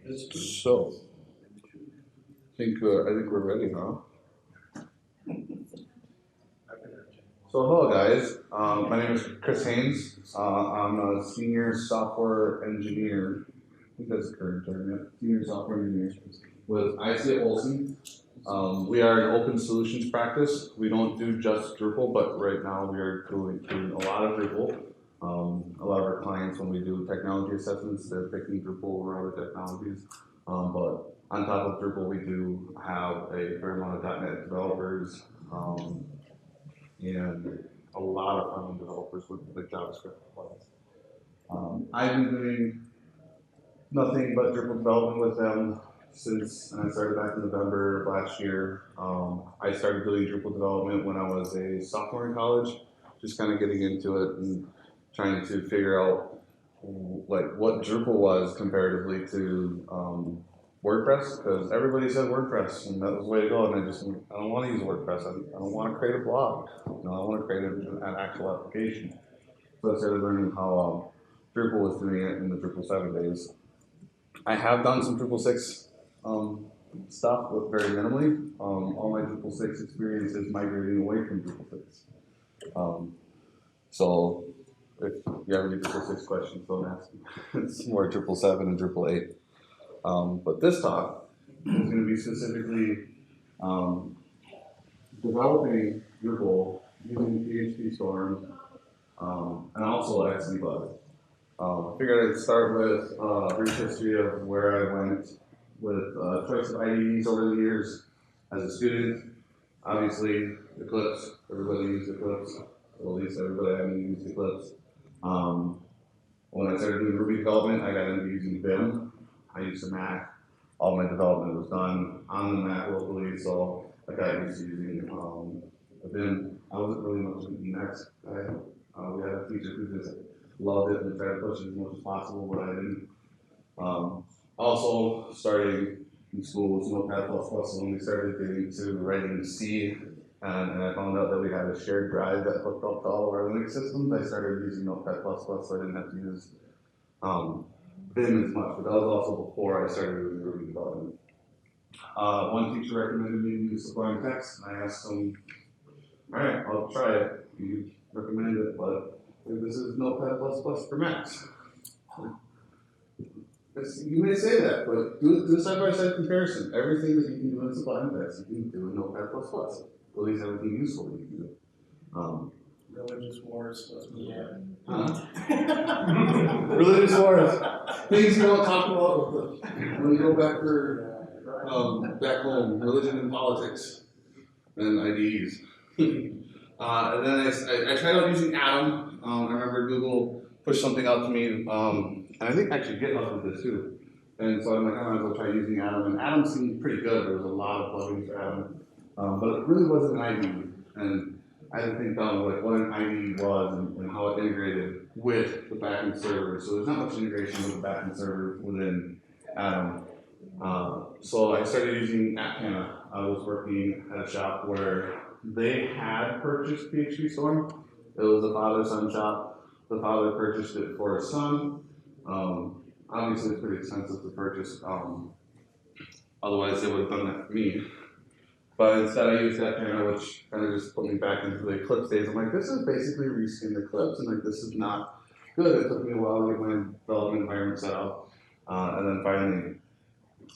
So, I think we're ready, huh? So hello guys, my name is Chris Haynes. I'm a senior software engineer. I think that's the current term, yeah. Senior software engineer with IC Olson. We are an open solutions practice. We don't do just Drupal, but right now we are doing a lot of Drupal. A lot of our clients, when we do technology assessments, they're picking Drupal over other technologies. But on top of Drupal, we do have a fair amount of .NET developers and a lot of front-end developers with JavaScript. I've been doing nothing but Drupal development with them since I started back in November of last year. I started doing Drupal development when I was a sophomore in college, just kind of getting into it and trying to figure out like what Drupal was comparatively to WordPress, because everybody said WordPress and that was the way to go, and I don't want to use WordPress. I don't want to create a blog. I want to create an actual application. So I started learning how Drupal was doing it in the Drupal 7 days. I have done some Drupal 6 stuff, but very minimally. All my Drupal 6 experience is migrating away from Drupal 6. So if you have any Drupal 6 questions, don't ask me. It's more Drupal 7 and Drupal 8. But this talk is going to be specifically developing Drupal using PHPStorm and also Xdebug. I figured I'd start with a brief history of where I went with choice of IDEs over the years as a student. Obviously, Eclipse, everybody used Eclipse, or at least everybody I knew used Eclipse. When I started doing Ruby development, I got into using Vim. I used a Mac. All my development was done on the Mac locally, so I got used to using Vim. I wasn't really much of an Emacs guy. We had a teacher who just loved it and tried to push it as much as possible, but I didn't. Also, starting in school with Notepad++, when we started getting to writing C, and I found out that we had a shared drive that hooked up to all of our Linux systems, I started using Notepad++, so I didn't have to use Vim as much, but that was also before I started doing Ruby development. One teacher recommended me to use Sublime Text, and I asked him, all right, I'll try it. You recommend it, but this is Notepad++ for Macs. You may say that, but do a side-by-side comparison. Everything that you can do in Sublime Text, you can do in Notepad++. At least everything useful you can do. Religious wars. Yeah. Religious wars. Things you don't talk about when you go back back home. Religion and politics and IDEs. And then I tried out using Atom. I remember Google pushed something out to me, and I think actually GitHub did this too. And so I'm like, I might as well try using Atom. And Atom seemed pretty good. There was a lot of plugins for Atom, but it really wasn't an IDE. And I had to think down like what an IDE was and how it integrated with the backend server. So there's not much integration with the backend server within Atom. So I started using AppHannah. I was working at a shop where they had purchased PHPStorm. It was a father-son shop. The father purchased it for his son. Obviously, it's pretty expensive to purchase. Otherwise, they would have done that for me. But instead, I used AppHannah, which kind of just put me back into the Eclipse days. I'm like, this is basically reskinned Eclipse, and like, this is not good. It took me a while to get my development environment set up, and then finally,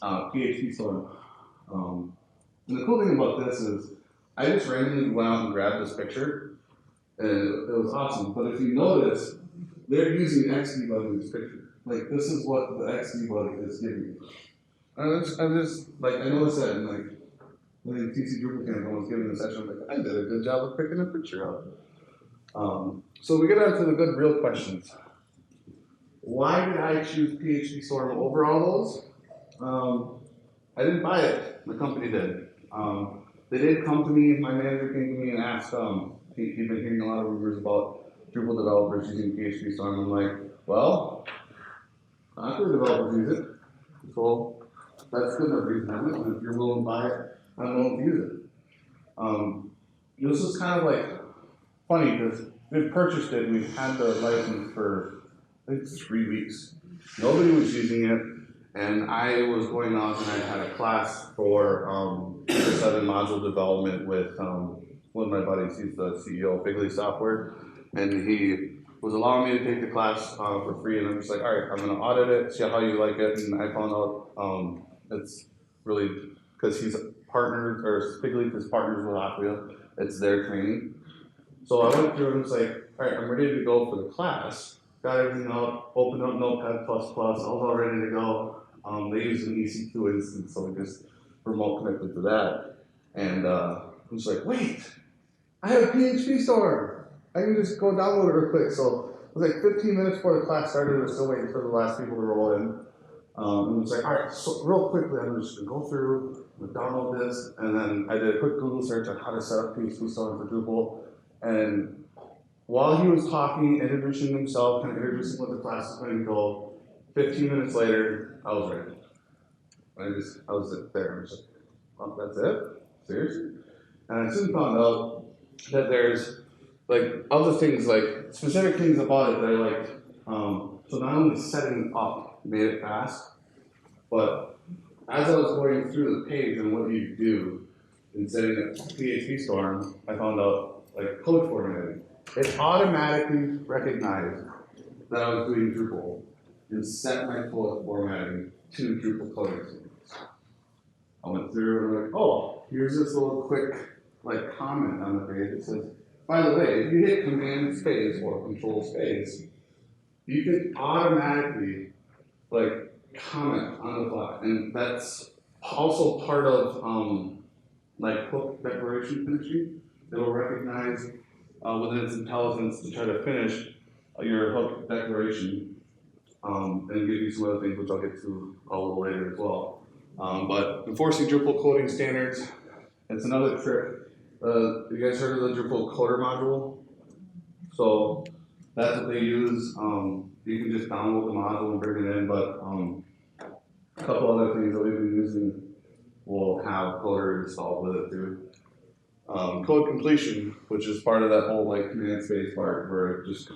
PHPStorm. And the cool thing about this is, I just randomly went out and grabbed this picture, and it was awesome. But if you notice, they're using Xdebug in this picture. Like, this is what the Xdebug is giving me. I'm just like, I noticed that, and like, when the TC Drupal camp was giving the session, I'm like, I did a good job of picking a picture out. So we get on to the good, real questions. Why did I choose PHPStorm over all those? I didn't buy it. The company did. They did come to me. My manager came to me and asked, he'd been hearing a lot of rumors about Drupal developers using PHPStorm. I'm like, well, Conquer developers use it. So that's good enough reason, isn't it? And if you're willing to buy it, I'm willing to use it. This is kind of like funny because we purchased it and we've had the license for I think 3 weeks. Nobody was using it, And I was going off and I had a class for 7 module development with one of my buddies. He's the CEO of Bigly Software, and he was allowing me to take the class for free. And I'm just like, all right, I'm going to audit it, see how you like it. And I found out it's really because he's partnered, or Bigly is partners with Aquia. It's their training. So I went through and was like, all right, I'm ready to go for the class. Got everything out, opened up Notepad++, I was all ready to go. They use an EC2 instance, so we just remote connected to that. And I was like, wait, I have a PHPStorm. I can just go download it real quick. So it was like 15 minutes before the class started, we were still waiting for the last people to roll in. And it was like, all right, so real quickly, I'm just gonna go through, download this, and then I did a quick Google search on how to set up PHPStorm for Drupal. And while he was talking, introducing himself, kind of introducing what the class is going to go, 15 minutes later, I was ready. I was there. I was like, oh, that's it? Seriously? And I soon found out that there's like other things, like specific things about it that are like, so not only setting it up made it fast, but as I was going through the page and what you do in setting up PHPStorm, I found out like code formatting. It automatically recognized that I was doing Drupal and set my code formatting to Drupal coding standards. I went through and I'm like, oh, here's this little quick like comment on the page that says, by the way, if you hit Command space or Control space, you can automatically like comment on the fly, and that's also part of like hook declaration finishing. It'll recognize within its intelligence to try to finish your hook declaration and give you some other things, which I'll get to a little later as well. But enforcing Drupal coding standards, it's another trick. You guys heard of the Drupal coder module? So that's what they use. You can just download the module and bring it in, but a couple other things that we've been using will have coder installed with it too. Code completion, which is part of that whole like command space part, where its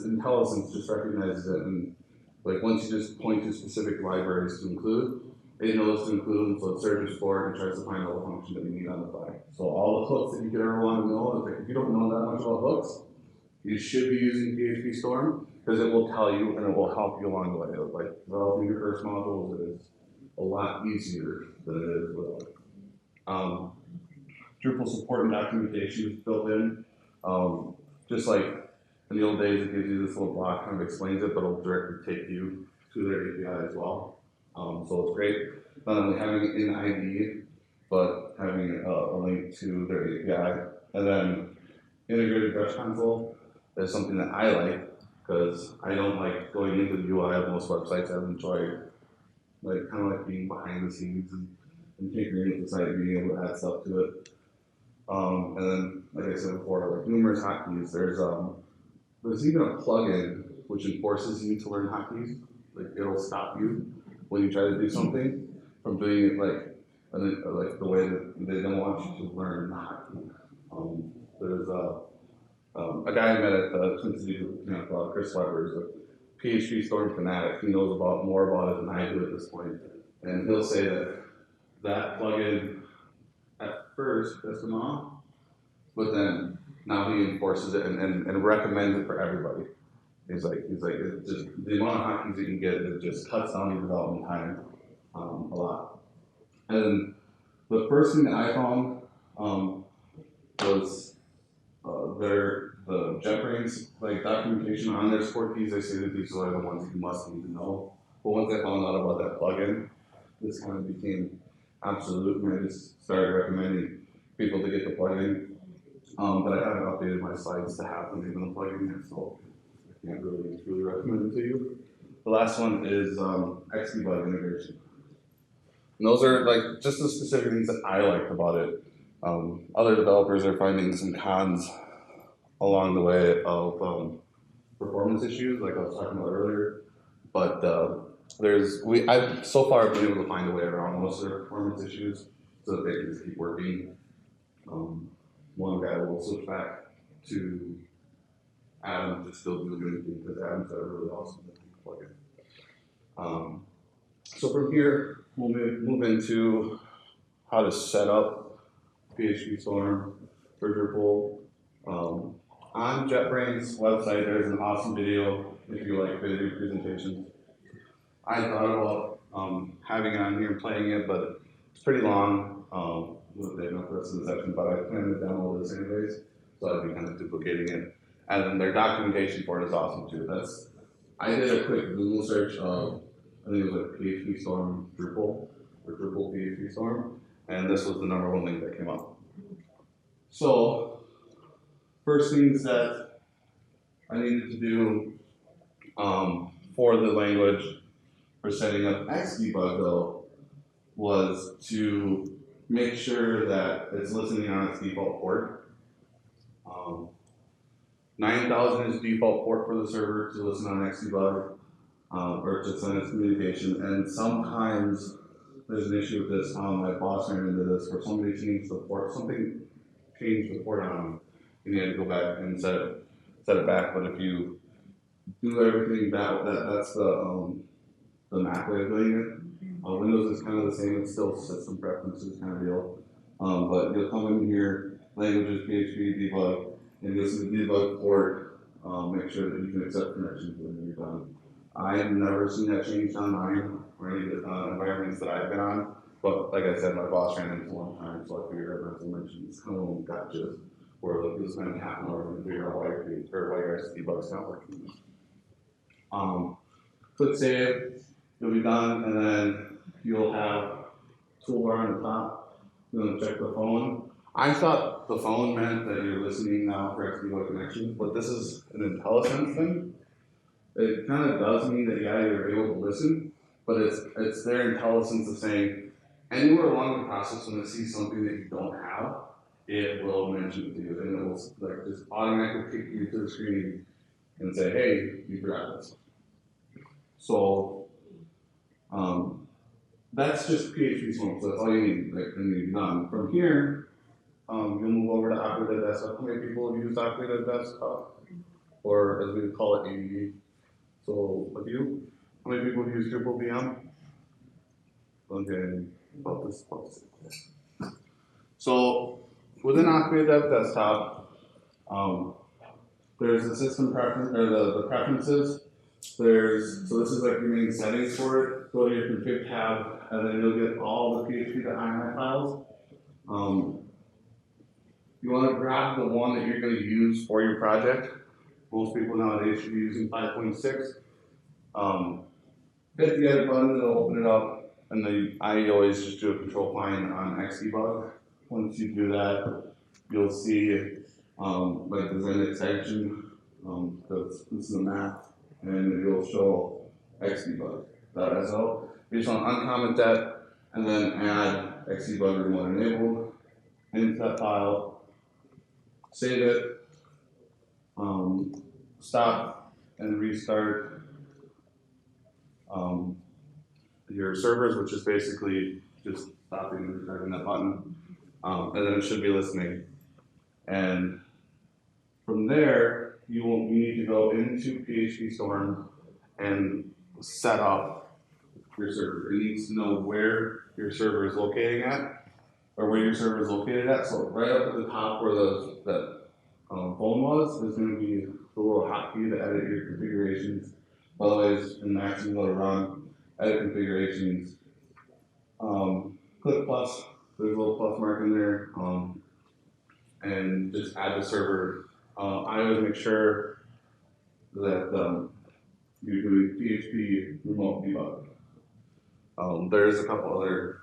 intelligence just recognizes it, and like once you just point to specific libraries to include, it knows to include them, so it searches for it and tries to find all the function that you need on the fly. So all the hooks that you could ever want to know, if you don't know that much about hooks, you should be using PHPStorm because it will tell you and it will help you along the way. Like developing your first modules is a lot easier than it is without. Drupal support and documentation is built in. Just like in the old days, it gives you this little block, kind of explains it, but it'll directly take you to their API as well. So it's great, not only having it in IDE, but having a link to their API. And then integrated brush console is something that I like, because I don't like going into the UI of most websites. I enjoy like kind of like being behind the scenes and tinkering with the site and being able to add stuff to it. And then, like I said before, like numerous hotkeys. There's even a plugin which enforces you to learn hotkeys. Like it'll stop you when you try to do something from doing it like the way that they don't want you to learn the hotkey. There's a guy I met at the Twin Cities Camp, Chris Weber, is a PHPStorm fanatic. He knows more about it than I do at this point, and he'll say that plugin at first pissed him off, but then now he enforces it and recommends it for everybody. He's like, it's just the amount of hotkeys you can get, it just cuts down your development time a lot. And the first thing that I found was the JetBrains like documentation on their support keys. They say that these are the ones that you must need to know. But once I found out about that plugin, this kind of became absolute, and I just started recommending people to get the plugin. But I haven't updated my slides to have them even the plugin yet, so I can't really recommend it to you. The last one is Xdebug integration. And those are like just the specific things that I liked about it. Other developers are finding some cons along the way of performance issues, like I was talking about earlier. But I've so far been able to find a way around most of their performance issues so that they can just keep working. One guy will switch back to Adam to still do anything because Adam's got a really awesome plugin. So from here, we'll move into how to set up PHPStorm for Drupal. On JetBrains' website, there's an awesome video if you like video presentations. I thought about having it on here and playing it, but it's pretty long. With the rest of the section, but I plan to download this anyways, so I'd be kind of duplicating it. And then their documentation for it is awesome too. I did a quick Google search of, I think it was like PHPStorm Drupal, or Drupal PHPStorm, and this was the #1 link that came up. So, first things that I needed to do for the language for setting up Xdebug though was to make sure that it's listening on its default port. 9000 is default port for the server to listen on Xdebug, or to send its communication. And sometimes there's an issue with this. My boss ran into this where somebody changed the port, something changed the port on them, and you had to go back and set it back. But if you do everything that's the Mac way of doing it. Windows is kind of the same, it's still system preferences kind of deal. But you'll come in here, languages, PHP, debug, and you'll see the debug port, make sure that you can accept connections when you're done. I have never seen that changed on mine or any of the environments that I've been on, but like I said, my boss ran into one time, so I figured I'd have to mention this kind of gotchas where like this spending half an hour to figure out why your debug's not working. Click save, you'll be done, and then you'll have toolbar on the top. You're going to check the phone. I thought the phone meant that you're listening now for Xdebug connection, but this is an IntelliSense thing. It kind of does mean that yeah, you're able to listen, but it's their IntelliSense of saying anywhere along the process when it sees something that you don't have, it will mention it to you, and it will like just automatically kick you to the screen and say, hey, you forgot this. So that's just PHPStorm, so that's all you need, like, and you're done. From here, you'll move over to Operated Desktop. How many people have used Operated Desktop? Or as we would call it, IDE. So, with you, how many people have used Drupal VM? Okay, about this. So, within Operated Desktop, there's the system preference, or the preferences. So this is like your main settings for it. Go to your config tab, and then you'll get all the PHP.ini files. You want to grab the one that you're going to use for your project. Most people nowadays should be using 5.6. Hit the edit button, it'll open it up, and I always just do a control find on Xdebug. Once you do that, you'll see like the Zen extension, because this is a map, and it'll show Xdebug.so. You just want to uncomment that, and then add Xdebug remote enabled into that file, save it, stop and restart your servers, which is basically just stopping and restarting that button, and then it should be listening. And from there, you need to go into PHPStorm and set up your server. It needs to know where your server is located at, or where your server is located at. So right up at the top where that phone was, there's going to be the little hotkey to edit your configurations. Otherwise, in Mac, you go to run, edit configurations. Click plus, there's a little plus mark in there, and just add the server. I always make sure that you're doing PHP remote debug. There's a couple other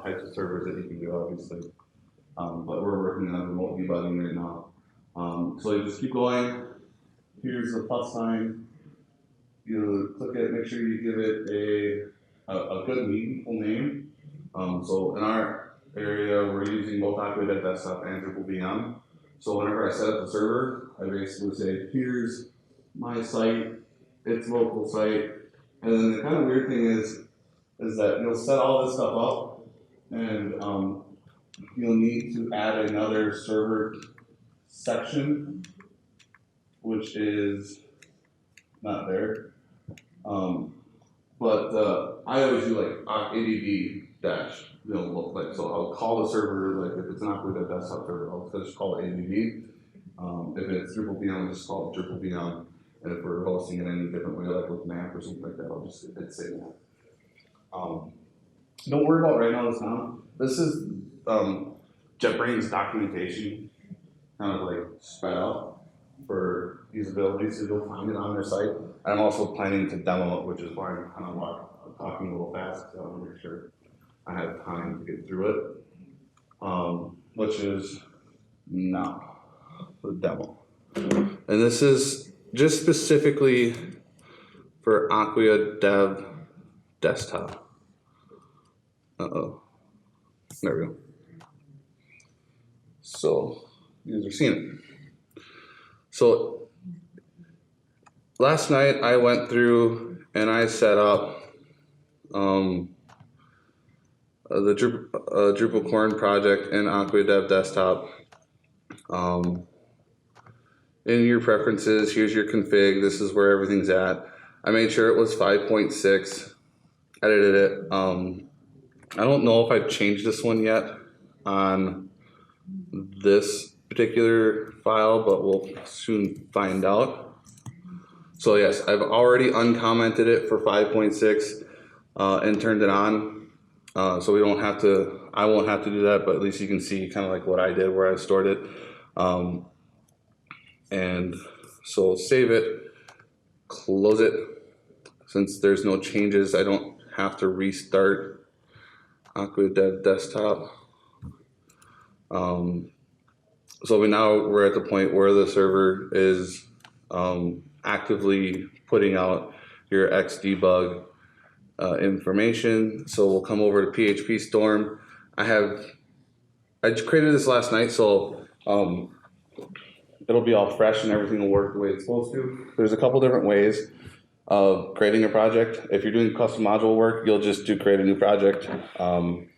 types of servers that you can do, obviously, but we're working on remote debugging right now. So you just keep going. Here's the plus sign. You click it, make sure you give it a good, meaningful name. So in our area, we're using both Operated Desktop and Drupal VM. So whenever I set up the server, I basically say, here's my site, its local site. And then the kind of weird thing is that you'll set all this stuff up, and you'll need to add another server section, which is not there. But I always do like ADD dash, like, so I'll call the server, like if it's an Aqua Dev desktop server, I'll just call it ADD. If it's Drupal VM, I'll just call it Drupal VM. And if we're hosting it any different way, like with MAP or something like that, I'll just say that. Don't worry about right now this now. This is JetBrains documentation, kind of like spread out for usability, so you'll find it on their site. And I'm also planning to demo it, which is why I'm kind of talking a little fast, so I want to make sure I have time to get through it. Which is now the demo. And this is just specifically for Aqua Dev Desktop. Uh-oh. There we go. So, you guys are seeing it. So, last night I went through and I set up the DrupalCorn project in Aqua Dev Desktop. In your preferences, here's your config. This is where everything's at. I made sure it was 5.6. Edited it. I don't know if I've changed this one yet on this particular file, but we'll soon find out. So yes, I've already uncommented it for 5.6 and turned it on. So we don't have to, I won't have to do that, but at least you can see kind of like what I did where I stored it. And so save it, close it. Since there's no changes, I don't have to restart Aqua Dev Desktop. So we're at the point where the server is actively putting out your Xdebug information. So we'll come over to PHPStorm. I just created this last night, so it'll be all fresh and everything will work the way it's supposed to. There's a couple different ways of creating a project. If you're doing custom module work, you'll just create a new project. And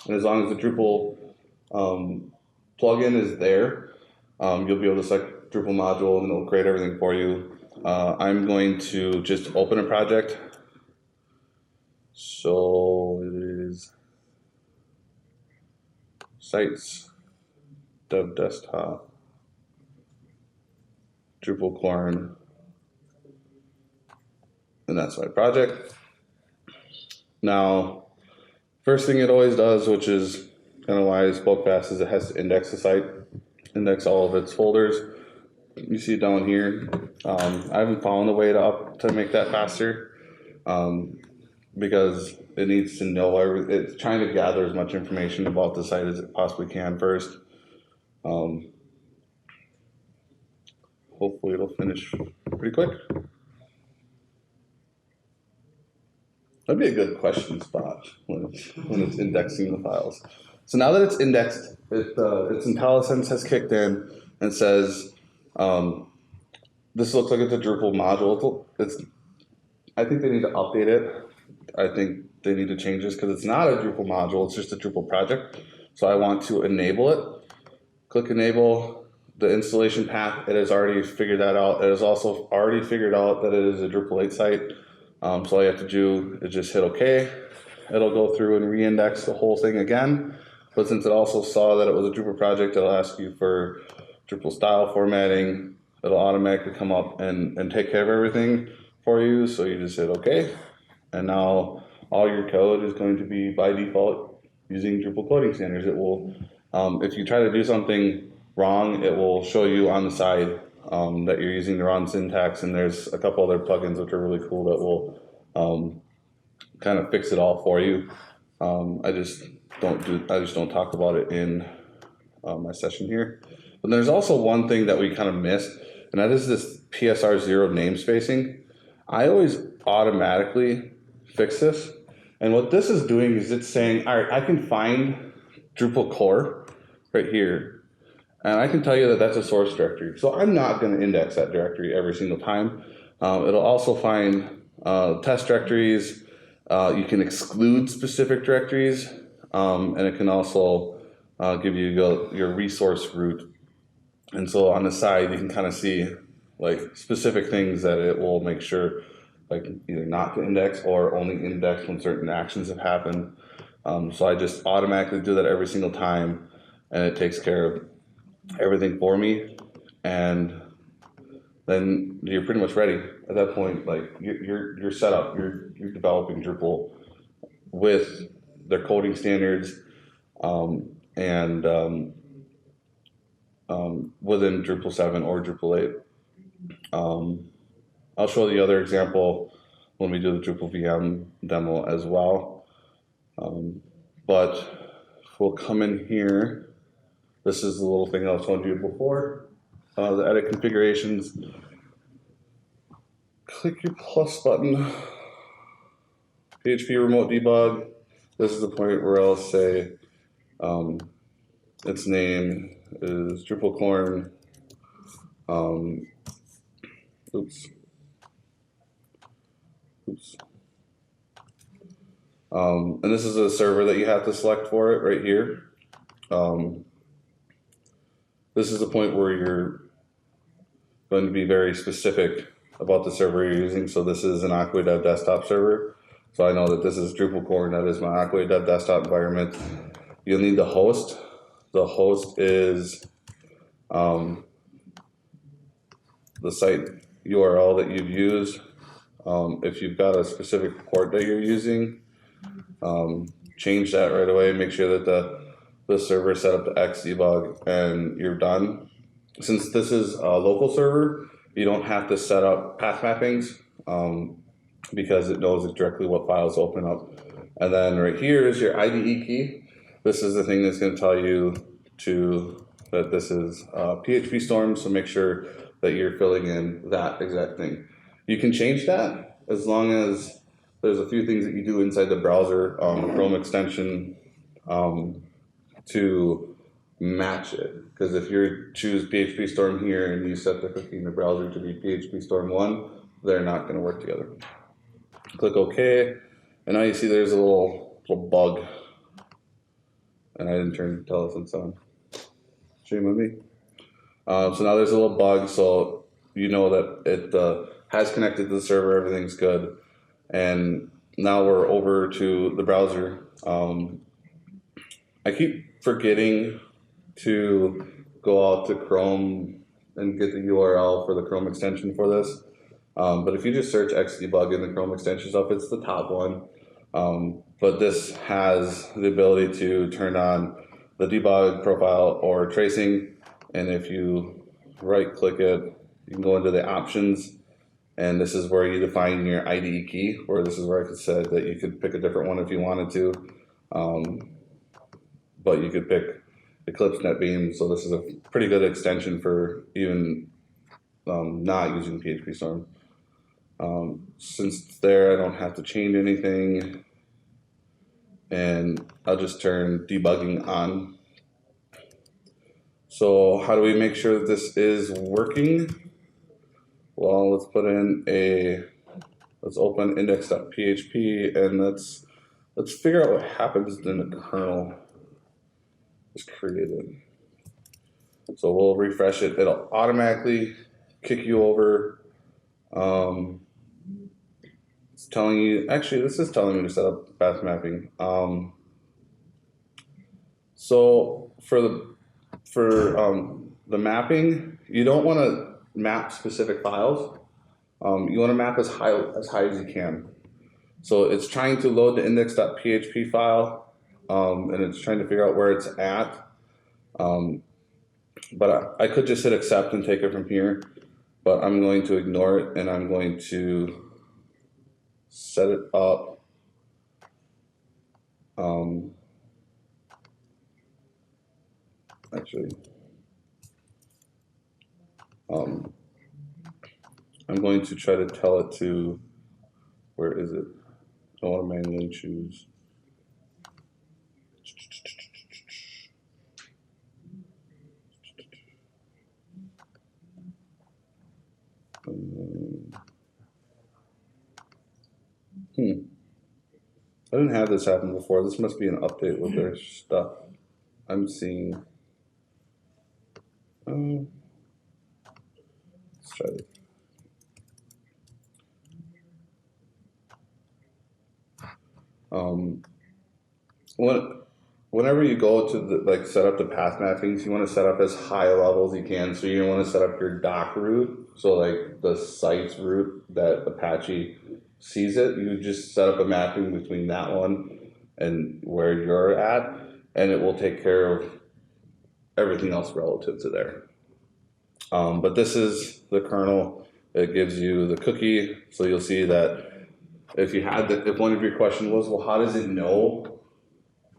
as long as the Drupal plugin is there, you'll be able to select Drupal module and it'll create everything for you. I'm going to just open a project. So it is sites, dev desktop, DrupalCorn, and that's my project. Now, first thing it always does, which is kind of why I spoke fast, is it has to index the site, index all of its folders. You see down here, I haven't found a way to make that faster because it needs to know, it's trying to gather as much information about the site as it possibly can first. Hopefully it'll finish pretty quick. That'd be a good question spot when it's indexing the files. So now that it's indexed, its IntelliSense has kicked in and says, this looks like it's a Drupal module. I think they need to update it. I think they need to change this because it's not a Drupal module, it's just a Drupal project. So I want to enable it. Click enable. The installation path, it has already figured that out. It has also already figured out that it is a Drupal 8 site. So all you have to do is just hit OK. It'll go through and re-index the whole thing again. But since it also saw that it was a Drupal project, it'll ask you for Drupal style formatting. It'll automatically come up and take care of everything for you. So you just hit OK. And now all your code is going to be by default using Drupal coding standards. It will, if you try to do something wrong, it will show you on the side that you're using the wrong syntax, and there's a couple other plugins which are really cool that will kind of fix it all for you. I just don't talk about it in my session here. But there's also one thing that we kind of missed, and that is this PSR0 namespacing. I always automatically fix this, and what this is doing is it's saying, all right, I can find Drupal core right here. And I can tell you that that's a source directory. So I'm not going to index that directory every single time. It'll also find test directories. You can exclude specific directories. And it can also give you your resource root. And so on the side, you can kind of see like specific things that it will make sure like either not to index or only index when certain actions have happened. So I just automatically do that every single time, and it takes care of everything for me. And then you're pretty much ready at that point. Like you're set up. You're developing Drupal with their coding standards, and within Drupal 7 or Drupal 8. I'll show the other example when we do the Drupal VM demo as well. But we'll come in here. This is the little thing I was telling you before. The edit configurations. Click your plus button. PHP remote debug. This is the point where I'll say its name is DrupalCorn. Oops. And this is a server that you have to select for it right here. This is the point where you're going to be very specific about the server you're using. So this is an Aqua Dev desktop server. So I know that this is DrupalCorn, that is my Aqua Dev desktop environment. You'll need the host. The host is the site URL that you've used. If you've got a specific port that you're using, change that right away. Make sure that the server is set up to Xdebug and you're done. Since this is a local server, you don't have to set up path mappings because it knows directly what files open up. And then right here is your IDE key. This is the thing that's going to tell you that this is PHPStorm, so make sure that you're filling in that exact thing. You can change that as long as there's a few things that you do inside the browser, Chrome extension, to match it. Because if you choose PHPStorm here and you set the cookie in the browser to be PHPStorm 1, they're not going to work together. Click OK, and now you see there's a little bug. And I didn't turn IntelliSense on. Shame on me. So now there's a little bug, so you know that it has connected to the server, everything's good. And now we're over to the browser. I keep forgetting to go out to Chrome and get the URL for the Chrome extension for this. But if you just search Xdebug in the Chrome extension stuff, it's the top one. But this has the ability to turn on the debug profile or tracing. And if you right click it, you can go into the options. And this is where you define your IDE key, where this is where I could say that you could pick a different one if you wanted to. But you could pick Eclipse NetBeans, so this is a pretty good extension for even not using PHPStorm. Since there I don't have to change anything, and I'll just turn debugging on. So how do we make sure that this is working? Well, let's put in let's open index.php and let's figure out what happens when the kernel is created. So we'll refresh it. It'll automatically kick you over. It's telling you, actually this is telling me to set up path mapping. So for the mapping, you don't want to map specific files. You want to map as high as you can. So it's trying to load the index.php file, and it's trying to figure out where it's at. But I could just hit accept and take it from here, but I'm going to ignore it and I'm going to set it up. Actually, I'm going to try to tell it to, where is it? I want to manually choose. I didn't have this happen before. This must be an update with their stuff. I'm seeing. Let's try it. Um, whenever you go to like set up the path mappings, you want to set up as high a level as you can. So you want to set up your doc route, so like the site's route that Apache sees it. You just set up a mapping between that one and where you're at, and it will take care of everything else relative to there. But this is the kernel. It gives you the cookie, so you'll see that if one of your questions was, well, how does it know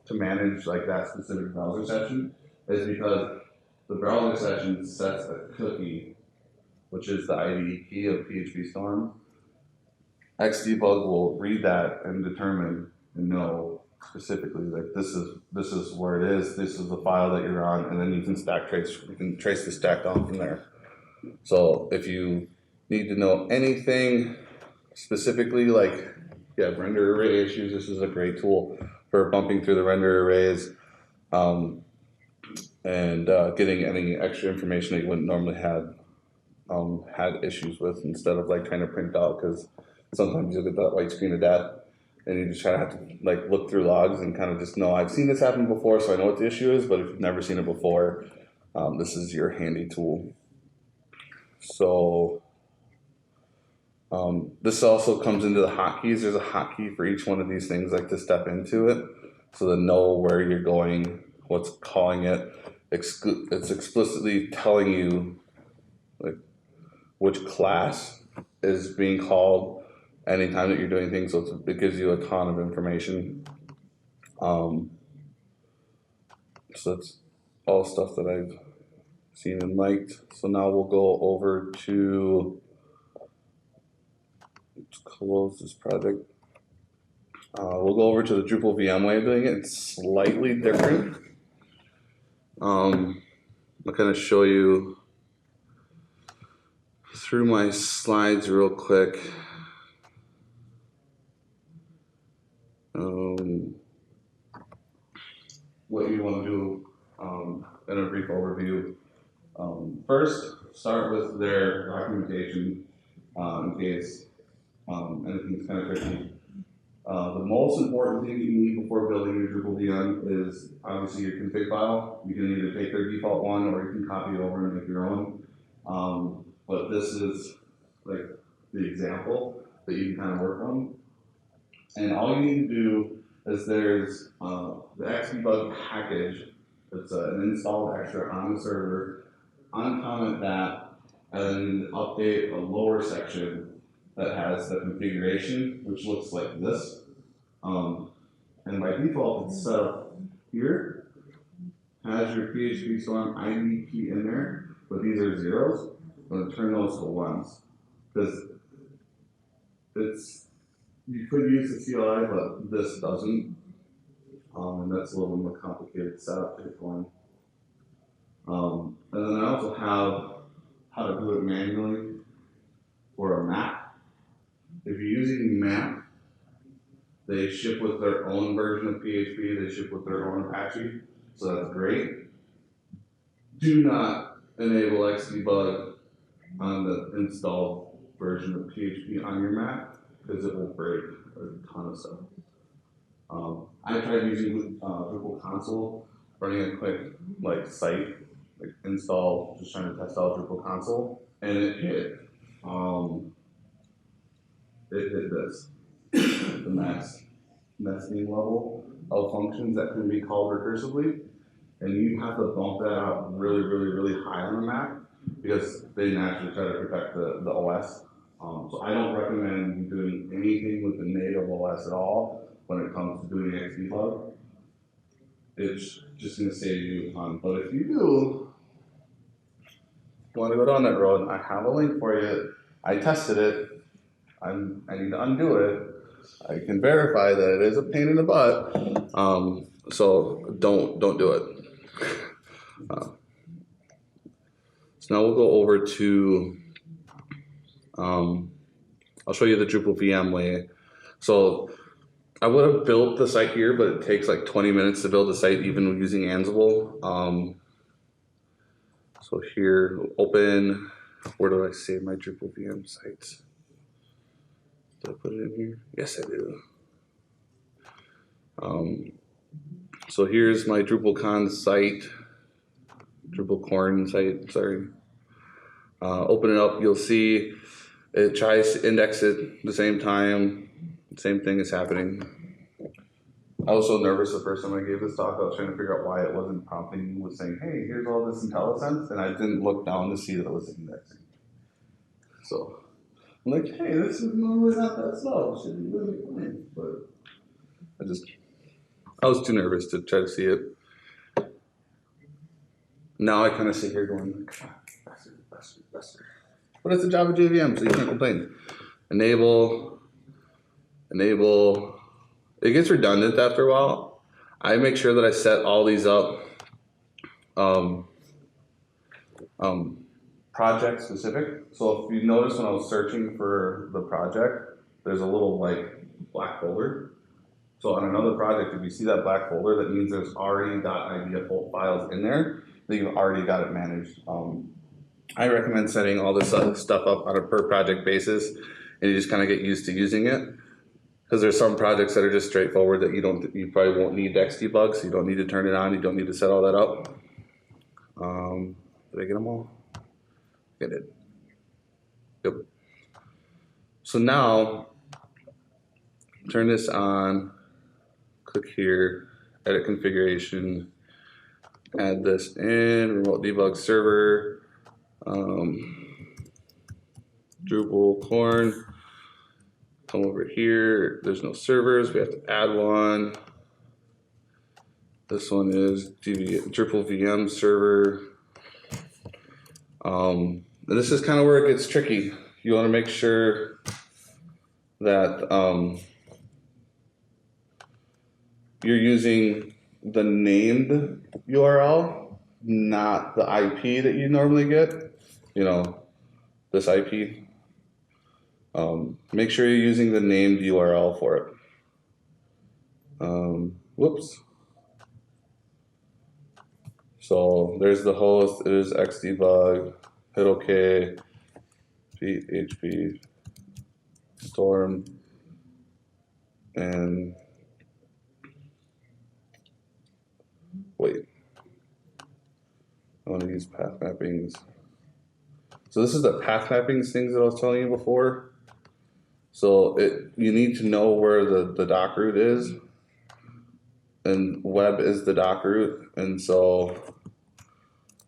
to manage like that specific browser session, is because the browser session sets a cookie, which is the IDE key of PHPStorm. Xdebug will read that and determine and know specifically like this is where it is, this is the file that you're on, and then you can trace the stack down from there. So if you need to know anything specifically, like you have render array issues, this is a great tool for bumping through the render arrays and getting any extra information that you wouldn't normally had issues with, instead of like trying to print out, because sometimes you'll get that white screen of death and you just have to like look through logs and kind of just know, I've seen this happen before, so I know what the issue is. But if you've never seen it before, this is your handy tool. So this also comes into the hotkeys. There's a hotkey for each one of these things, like to step into it, so to know where you're going, what's calling it. It's explicitly telling you like which class is being called anytime that you're doing things, so it gives you a ton of information. So that's all stuff that I've seen and liked. So now we'll go over to, let's close this project. We'll go over to the Drupal VM way of doing it. It's slightly different. I'll kind of show you through my slides real quick. What you want to do in a brief overview. First, start with their documentation in case anything's kind of tricky. The most important thing you need before building your Drupal VM is obviously your config file. You can either take their default one or you can copy it over and make your own. But this is like the example that you can kind of work on. And all you need to do is there's the Xdebug package. It's an installed extra on the server. Uncomment that, and then update a lower section that has the configuration, which looks like this. And by default, it's set up here. Has your PHPStorm IDE key in there, but these are zeros. I'm going to turn those to ones, because you could use the CLI, but this doesn't. And that's a little more complicated setup to get going. And then I also have how to do it manually for a map. If you're using map, they ship with their own version of PHP, they ship with their own Apache, so that's great. Do not enable Xdebug on the installed version of PHP on your Mac, because it will break a ton of stuff. I tried using Drupal console, running a quick site install, just trying to test out Drupal console, and it hit this, the nesting level of functions that can be called recursively, and you have to bump that out really, really, really high on the Mac, because they naturally try to protect the OS. So I don't recommend doing anything with the native OS at all when it comes to doing Xdebug. It's just going to save you a ton. But if you do want to go down that road, I have a link for you. I tested it. I need to undo it. I can verify that it is a pain in the butt. So don't do it. So now we'll go over to, I'll show you the Drupal VM way. So I would have built the site here, but it takes like 20 minutes to build a site even using Ansible. So here, open, where do I save my Drupal VM sites? Did I put it in here? Yes, I do. So here's my DrupalCon site, DrupalCorn site, sorry. Open it up, you'll see it tries to index it the same time, same thing is happening. I was so nervous the first time I gave this talk, I was trying to figure out why it wasn't prompting me with saying, hey, here's all this IntelliSense, and I didn't look down to see that it was indexing. So I'm like, hey, this is normally not that slow, it should be really fine, but I was too nervous to try to see it. Now I kind of sit here going, faster. But it's a Java JVM, so you can't complain. Enable. It gets redundant after a while. I make sure that I set all these up project specific. So if you notice when I was searching for the project, there's a little like black folder. So on another project, if you see that black folder, that means there's already .idea files in there that you've already got it managed. I recommend setting all this stuff up on a per project basis, and you just kind of get used to using it. Because there's some projects that are just straightforward that you probably won't need Xdebug, so you don't need to turn it on, you don't need to set all that up. Did I get them all? I did. Yep. So now, turn this on, click here, edit configuration, add this in, remote debug server, DrupalCorn. Come over here, there's no servers, we have to add one. This one is Drupal VM server. This is kind of where it gets tricky. You want to make sure that you're using the named URL, not the IP that you normally get. You know, this IP. Make sure you're using the named URL for it. Whoops. So there's the host, it is Xdebug, hit OK, PHPStorm, and wait. I want to use path mappings. So this is the path mappings things that I was telling you before. So you need to know where the doc root is, and web is the doc root, and so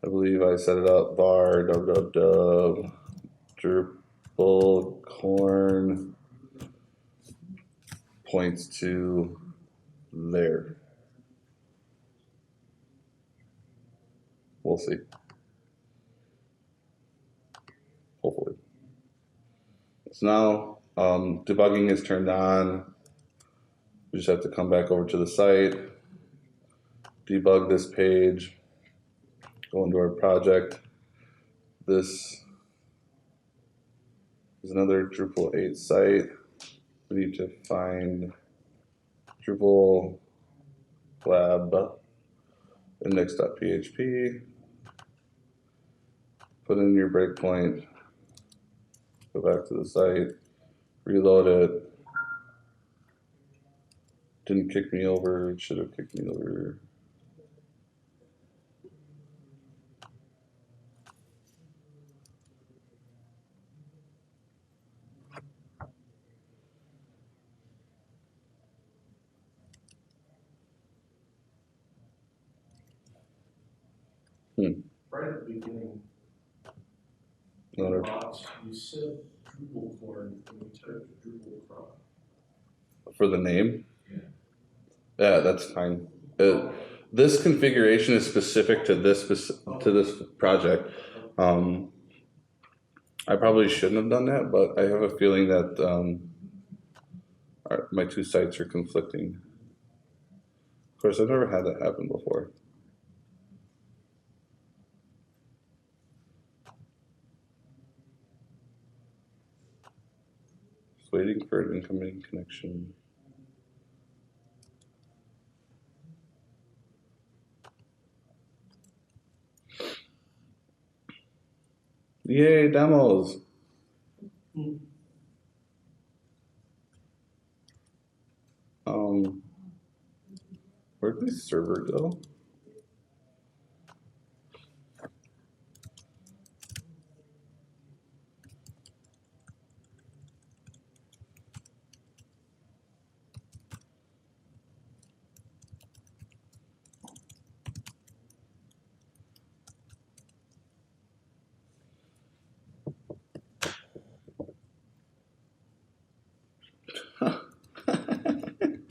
I believe I set it up var DrupalCorn points to there. We'll see. Hopefully. So now debugging is turned on. We just have to come back over to the site, debug this page, go into our project. This is another Drupal 8 site. We need to find Drupal lab index.php. Put in your breakpoint, go back to the site, reload it. Didn't kick me over, it should have kicked me over. Right at the beginning, you said DrupalCorn and you typed DrupalCorn. For the name? Yeah, that's fine. This configuration is specific to this project. I probably shouldn't have done that, but I have a feeling that my two sites are conflicting. Of course, I've never had that happen before. Just waiting for an incoming connection. Yay, demos. Where'd my server go?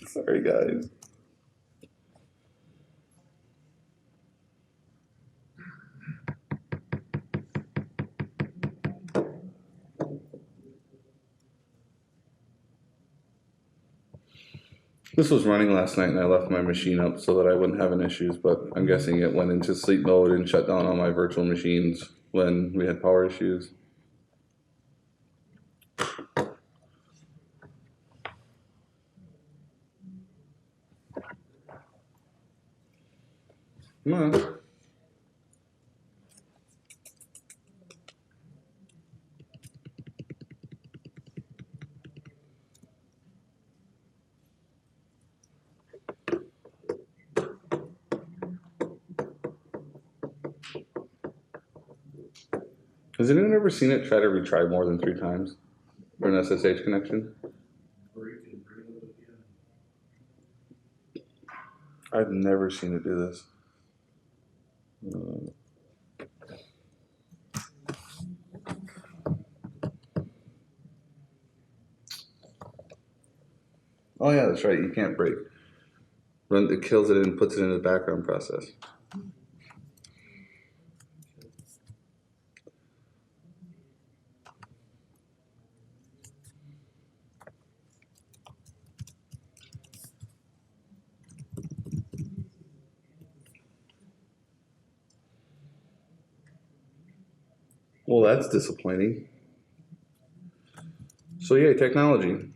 Sorry, guys. This was running last night and I left my machine up so that I wouldn't have any issues, but I'm guessing it went into sleep mode and shut down all my virtual machines when we had power issues. Come on. Has anyone ever seen it try to retry more than 3 times for an SSH connection? Or you can bring it up again. I've never seen it do this. Oh yeah, that's right. You can't break. It kills it and puts it in the background process. Well, that's disappointing. So yeah, technology.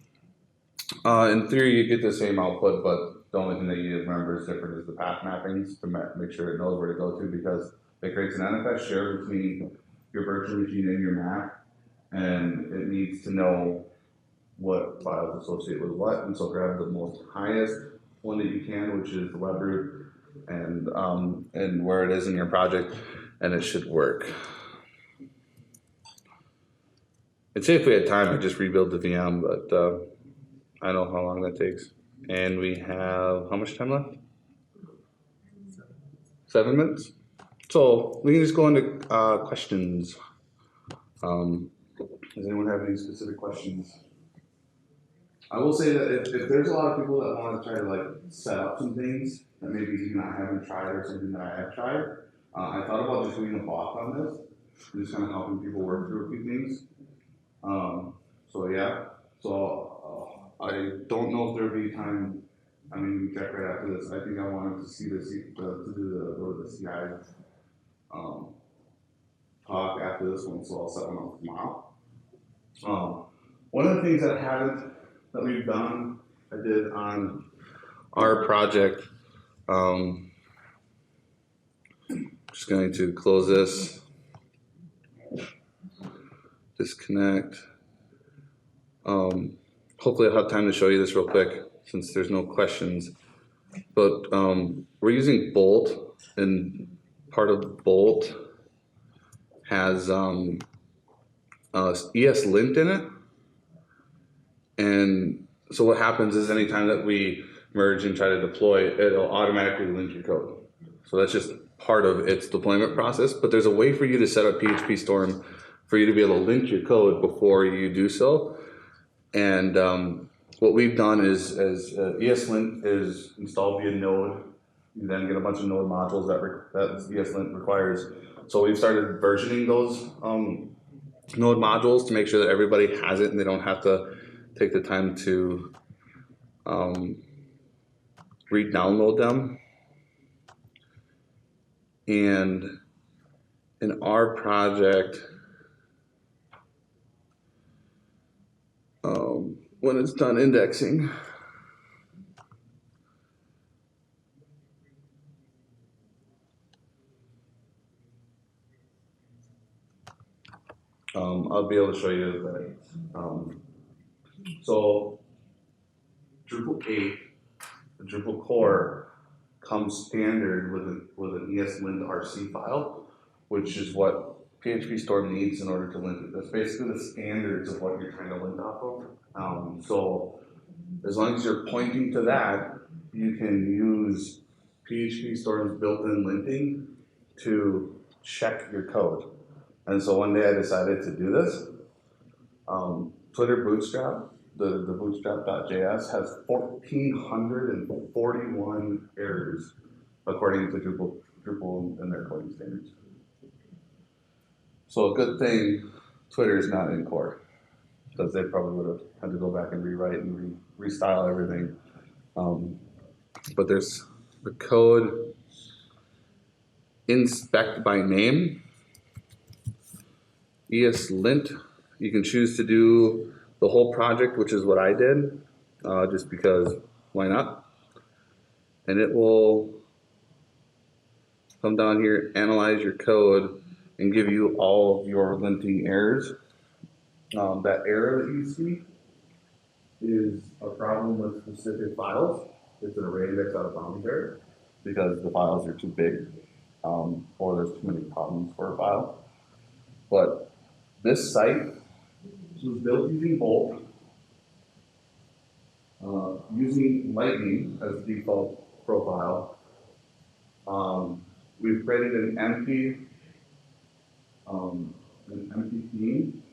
In theory, you get the same output, but the only thing that you remember is different is the path mappings to make sure it knows where to go to, because it creates an NFS share between your virtual machine and your map, and it needs to know what files associate with what, and so grab the most highest one that you can, which is the web root, and where it is in your project, and it should work. I'd say if we had time, I'd just rebuild the VM, but I know how long that takes. And we have, how much time left? 7 minutes? So we can just go into questions. Does anyone have any specific questions? I will say that if there's a lot of people that want to try to like set up some things that maybe even I haven't tried or something that I have tried, I thought about just doing a block on this, just kind of helping people work through a few things. So yeah, so I don't know if there'll be time. I mean, we can check right after this. I think I wanted to see this to do the CI talk after this one, so I'll set one up tomorrow. One of the things that we've done, I did on our project. Just going to close this, disconnect. Hopefully I'll have time to show you this real quick since there's no questions. But we're using Bolt, and part of Bolt has ESLint in it. And so what happens is anytime that we merge and try to deploy, it'll automatically link your code. So that's just part of its deployment process. But there's a way for you to set up PHPStorm for you to be able to link your code before you do so. And what we've done is ESLint is installed via Node. You then get a bunch of Node modules that ESLint requires. So we've started versioning those Node modules to make sure that everybody has it and they don't have to take the time to re-download them. And in our project, when it's done indexing, I'll be able to show you that. So Drupal 8, the Drupal core comes standard with an ESLint RC file, which is what PHPStorm needs in order to lint it. That's basically the standards of what you're trying to lint off of. So as long as you're pointing to that, you can use PHPStorm's built-in linting to check your code. And so one day I decided to do this. Twitter Bootstrap, the bootstrap.js has 1,441 errors according to Drupal and their coding standards. So a good thing Twitter is not in core, because they probably would have had to go back and rewrite and restyle everything. But there's the code inspect by name, ESLint. You can choose to do the whole project, which is what I did, just because why not? And it will come down here, analyze your code, and give you all of your linting errors. That error that you see is a problem with specific files. It's an array index out of bounds error because the files are too big, or there's too many problems for a file. But this site was built using Bolt, using Lightning as default profile. We've created an empty theme,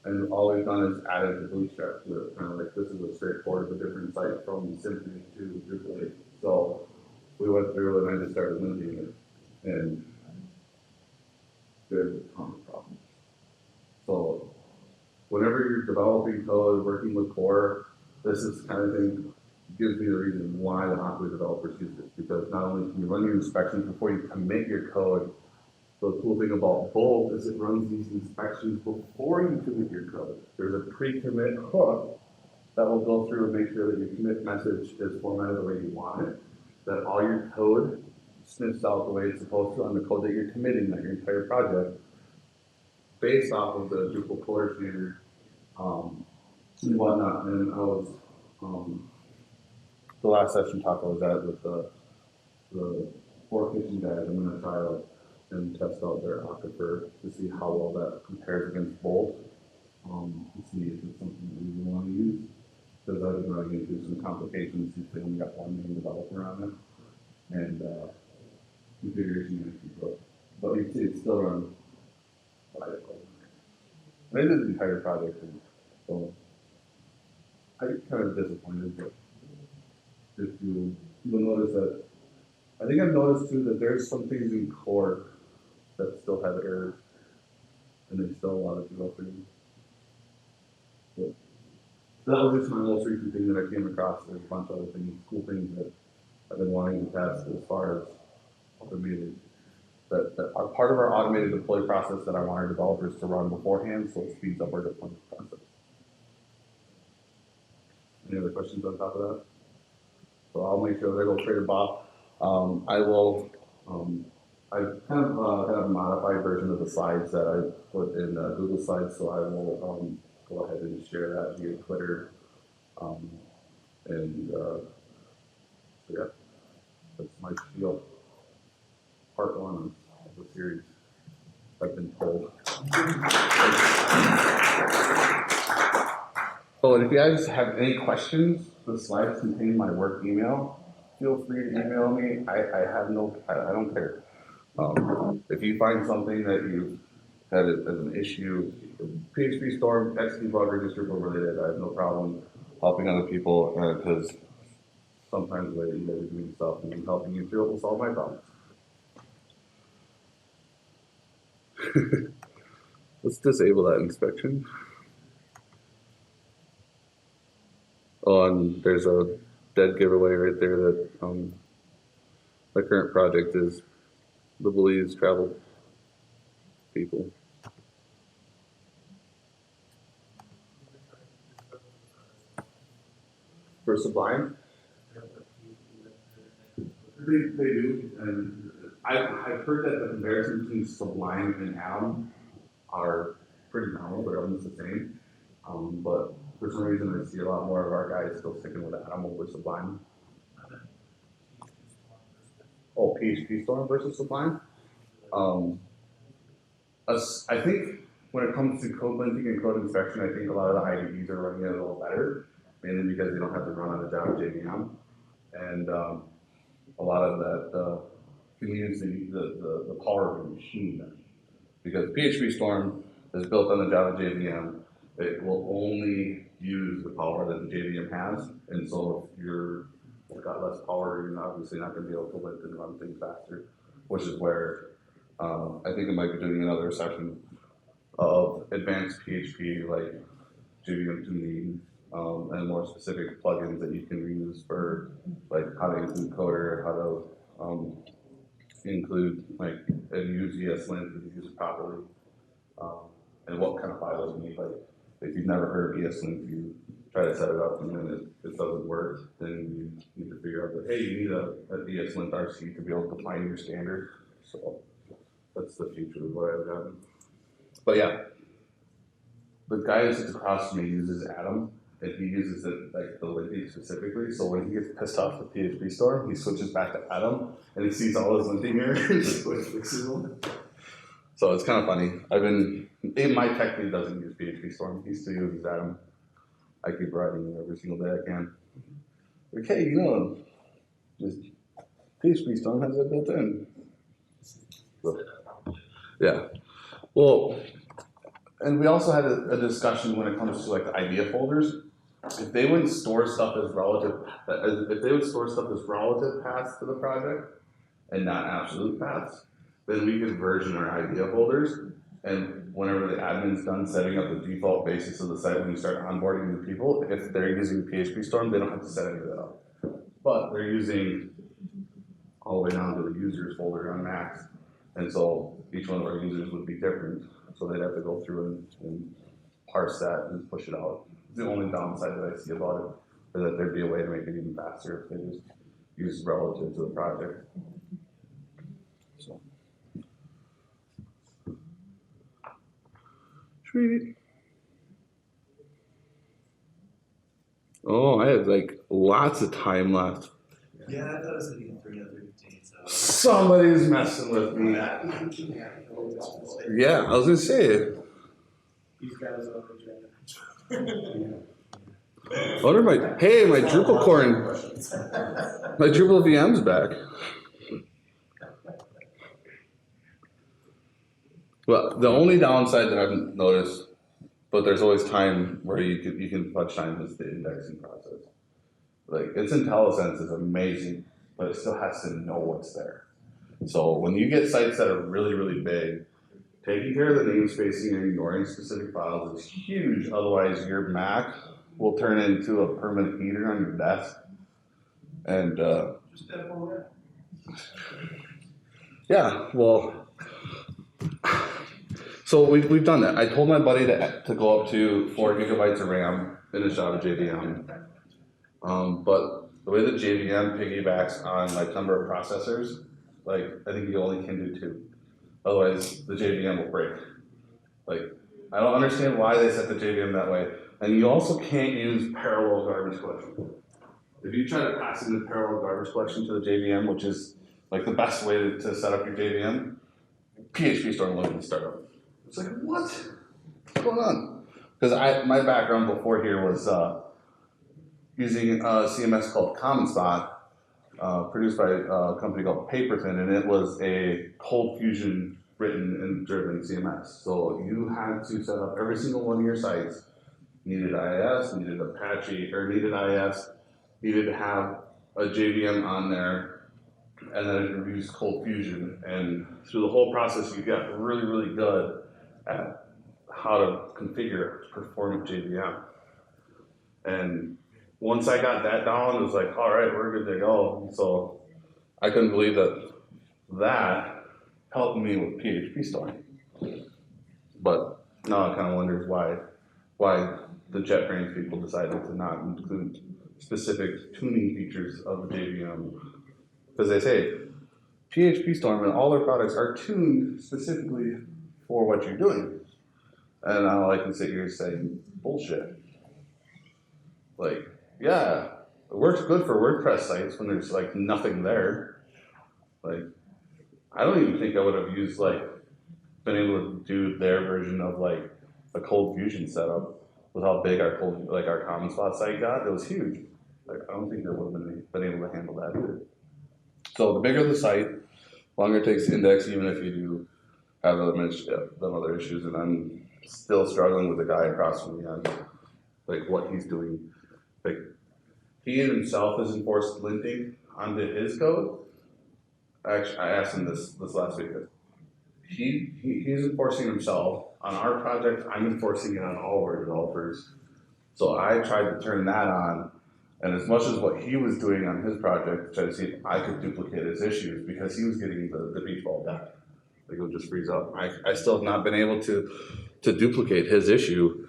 and all we've done is added the bootstrap to it. Kind of like this is a straightforward but different site from Symfony to Drupal. So we went through and I just started linting it, and there's a ton of problems. So whenever you're developing code, working with core, this is the kind of thing gives me the reason why the Aqua developers use this, because not only can you run your inspections before you commit your code, the cool thing about Bolt is it runs these inspections before you commit your code. There's a pre-commit hook that will go through and make sure that your commit message is formatted the way you want it, that all your code sniffs out the way it's supposed to on the code that you're committing, that your entire project, based off of the Drupal core standard, and whatnot. And I was, the last session talk I was at with the core kitchen guys, I'm going to try out and test out their Aquifer to see how well that compares against Bolt, to see if it's something that we want to use. Because I've been running into some complications since they only got one main developer on it, and configuration issues. But you see, it's still runs. And I did the entire project, and so I get kind of disappointed, but if you'll notice that, I think I've noticed too that there's some things in core that still have errors, and they still allow it to go through. But that was just my most recent thing that I came across. There's a bunch of other things, cool things that I've been wanting to test as far as automated, that are part of our automated deploy process that I want our developers to run beforehand, so it speeds up our deployment process. Any other questions on top of that? So I'll make sure they go straight to Bob. I've kind of had a modified version of the slides that I put in Google Slides, so I will go ahead and share that via Twitter. So yeah, that's my spiel. Part one of the series, I've been told. Oh, and if you guys have any questions, the slides contain my work email. Feel free to email me. I don't care. If you find something that you had as an issue, PHPStorm, Xdebug, or just Drupal related, I have no problem helping other people, because sometimes the way that you guys are doing stuff and helping you through it will solve my problems. Let's disable that inspection. Oh, and there's a dead giveaway right there that my current project is the Belize travel people. For Sublime? They do, and I've heard that the comparison between Sublime and Atom are pretty nominal, they're almost the same. But for some reason I see a lot more of our guys still sticking with Atom over Sublime. PHPStorm versus Sublime. I think when it comes to code linting and code inspection, I think a lot of the IDEs are running it a little better, mainly because they don't have to run on a Java JVM, and a lot of that can use the power of the machine. Because PHPStorm is built on the Java JVM, it will only use the power that the JVM has, and so if you've got less power, you're obviously not going to be able to lint and run things faster, which is where I think I might be doing another session of advanced PHP, like JVM tuning, and more specific plugins that you can use for like how to include coder, how to include like and use ESLint if you use it properly, and what kind of files you need. Like if you've never heard of ESLint, you try to set it up and then it doesn't work, then you need to figure out that hey, you need a ESLint RC to be able to define your standard. So that's the future of what I've gotten. But yeah, the guy that sits across from me uses Atom, and he uses it like the linting specifically. So when he gets pissed off with PHPStorm, he switches back to Atom, and he sees all his linting errors, so he fixes them. So it's kind of funny. My tech lead doesn't use PHPStorm. He still uses Atom. I keep writing it every single day I can. Like, hey, just PHPStorm has it built in. So, yeah. Well, and we also had a discussion when it comes to like the idea folders. If they wouldn't store stuff as relative, if they would store stuff as relative paths to the project and not absolute paths, then we could version our idea folders. And whenever the admin's done setting up the default basis of the site, when you start onboarding new people, if they're using PHPStorm, they don't have to set any of that up. But they're using all the way down to the users folder on Macs. And so each one of our users would be different. So they'd have to go through and parse that and push it out. The only downside that I see about it is that there'd be a way to make it even faster if they just use relative to the project. So. Sweet. Oh, I have like lots of time left. Yeah, I thought it was gonna be 3:15. Somebody's messing with me. Yeah, I was gonna say it. These guys are I wonder my DrupalCorn, my Drupal VM's back. Well, the only downside that I've noticed, but there's always time where you can fudge time, is the indexing process. Like its IntelliSense is amazing, but it still has to know what's there. So when you get sites that are really, really big, taking care of the namespacing and ignoring specific files is huge. Otherwise, your Mac will turn into a permanent heater on your desk. And yeah, well, so we've done that. I told my buddy to go up to 4 gigabytes of RAM in his Java JVM. But the way the JVM piggybacks on like number of processors, like I think you only can do 2. Otherwise, the JVM will break. Like, I don't understand why they set the JVM that way. And you also can't use parallel garbage collection. If you try to pass in the parallel garbage collection to the JVM, which is like the best way to set up your JVM, PHPStorm won't even start up. It's like, what? What's going on? Because my background before here was using a CMS called CommonSpot, produced by a company called Paperthin, and it was a cold fusion written and driven CMS. So you had to set up every single one of your sites, needed IIS, needed Apache, or needed IIS, needed to have a JVM on there, and then it reviews cold fusion. And through the whole process, you got really, really good at how to configure performant JVM. And once I got that down, it was like, all right, we're good to go. So I couldn't believe that helped me with PHPStorm. But now I kind of wonder why the JetBrains people decided to not include specific tuning features of the JVM. Because they say PHPStorm and all their products are tuned specifically for what you're doing. And all I can sit here and say, bullshit. Like, yeah, it works good for WordPress sites when there's like nothing there. Like, I don't even think I would have used like been able to do their version of like a cold fusion setup with how big our our common spot site got. It was huge. Like, I don't think I would have been able to handle that either. So the bigger the site, longer it takes to index, even if you do have other issues. And I'm still struggling with the guy across from me on like what he's doing. Like, he himself has enforced linting onto his code. Actually, I asked him this last week. He's enforcing himself on our project. I'm enforcing it on all of our developers. So I tried to turn that on, and as much as what he was doing on his project, try to see if I could duplicate his issues, because he was getting the beach ball back. Like, it would just freeze up. I still have not been able to duplicate his issue.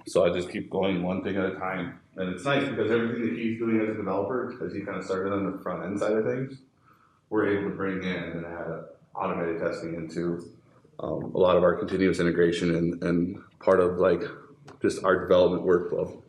So I just keep going one thing at a time. And it's nice because everything that he's doing as a developer, because he kind of started on the front end side of things, we're able to bring in and add automated testing into a lot of our continuous integration and part of like just our development workflow.